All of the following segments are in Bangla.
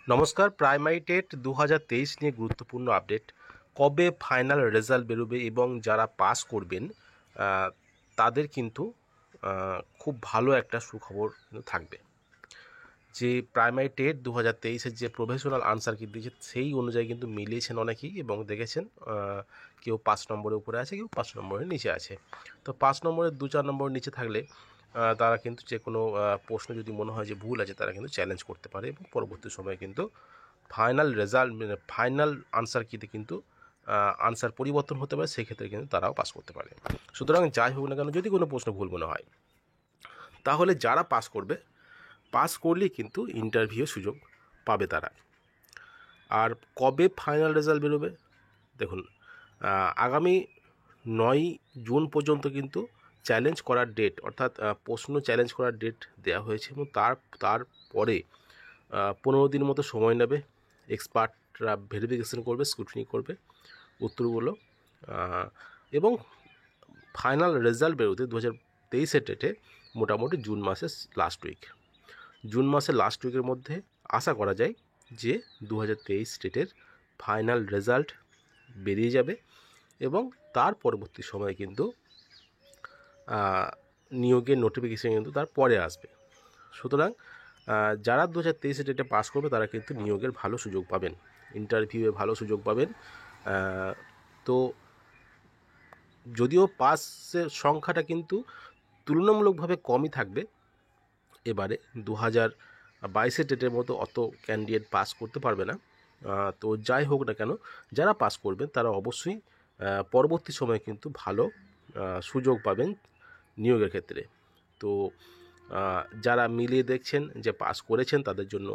নমস্কার। প্রাইমারি টেট 2023 নিয়ে গুরুত্বপূর্ণ আপডেট। কবে ফাইনাল রেজাল্ট বেরোবে এবং যারা পাস করবেন তাদের কিন্তু খুব ভালো একটা সুখবর কিন্তু থাকবে। যে প্রাইমারি টেট 2023-এর যে প্রফেশনাল আনসার কি দিয়েছে সেই অনুযায়ী কিন্তু মিলিয়েছেন অনেকেই এবং দেখেছেন কেউ 5 নম্বরের উপরে আছে, কেউ 5 নম্বরের নিচে আছে। তো 5 নম্বরের 2-4 নম্বরের নিচে থাকলে তারা কিন্তু যে কোনো প্রশ্ন যদি মনে হয় যে ভুল আছে তারা কিন্তু চ্যালেঞ্জ করতে পারে এবং পরবর্তী সময়ে কিন্তু ফাইনাল রেজাল্ট মানে ফাইনাল আনসার কিতে কিন্তু আনসার পরিবর্তন হতে পারে, সেক্ষেত্রে কিন্তু তারাও পাস করতে পারে। সুতরাং যাই হোক না কেন, যদি কোনো প্রশ্ন ভুল মনে হয় তাহলে যারা পাস করবে, পাস করলেই কিন্তু ইন্টারভিউ সুযোগ পাবে তারা। আর কবে ফাইনাল রেজাল্ট বেরোবে দেখুন, আগামী 9 জুন পর্যন্ত কিন্তু চ্যালেঞ্জ করার ডেট, অর্থাৎ প্রশ্ন চ্যালেঞ্জ করার ডেট দেওয়া হয়েছে এবং তারপরে 15 দিন মতো সময় নেবে। এক্সপার্টরা ভেরিফিকেশন করবে, স্ক্রুটিনি করবে উত্তরগুলো, এবং ফাইনাল রেজাল্ট বেরোতে 2023-এর ডেটে মোটামুটি জুন মাসের লাস্ট উইকের মধ্যে আশা করা যায় যে 2023 ডেটের ফাইনাল রেজাল্ট বেরিয়ে যাবে এবং তার পরবর্তী সময়ে কিন্তু নিয়োগের নোটিফিকেশান কিন্তু তার পরে আসবে। সুতরাং যারা 2023 ডেটে পাস করবে তারা কিন্তু নিয়োগের ভালো সুযোগ পাবেন, ইন্টারভিউয়ে ভালো সুযোগ পাবেন। তো যদিও পাসের সংখ্যাটা কিন্তু তুলনামূলকভাবে কমই থাকবে এবারে, 2022 ডেটের মতো অত ক্যান্ডিডেট পাস করতে পারবে না। তো যাই হোক না কেন, যারা পাস করবেন তারা অবশ্যই পরবর্তী সময়ে কিন্তু ভালো সুযোগ পাবেন নিয়োগের ক্ষেত্রে। তো যারা মিলিয়ে দেখছেন যে পাস করেছেন তাদের জন্য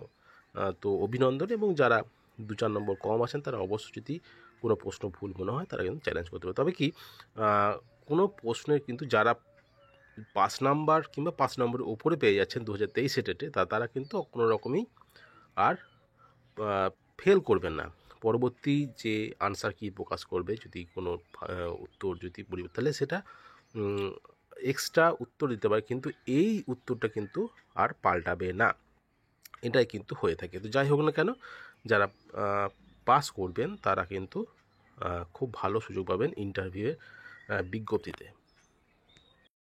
তো অভিনন্দন, এবং যারা 2-4 নম্বর কম আছেন তারা অবশ্যই যদি কোনো প্রশ্ন ভুল মনে হয় তারা কিন্তু চ্যালেঞ্জ করতে পারে। তবে কি কোনো প্রশ্নের কিন্তু যারা 5 নাম্বার কিংবা 5 নম্বরের উপরে পেয়ে যাচ্ছেন 2023 ডেটে তারা কিন্তু কোনো রকমই আর ফেল করবেন না। পরবর্তী যে আনসার কি প্রকাশ করবে, যদি কোনো উত্তর যদি পরিবর্তন, তাহলে সেটা এক্সট্রা উত্তর দিতে পারে, কিন্তু এই উত্তরটা কিন্তু আর পাল্টাবে না, এটাই কিন্তু হয়ে থাকে। তো যাই হোক না কেন, যারা পাস করবেন তারা কিন্তু খুব ভালো সুযোগ পাবেন ইন্টারভিউয়ের বিজ্ঞপ্তিতে।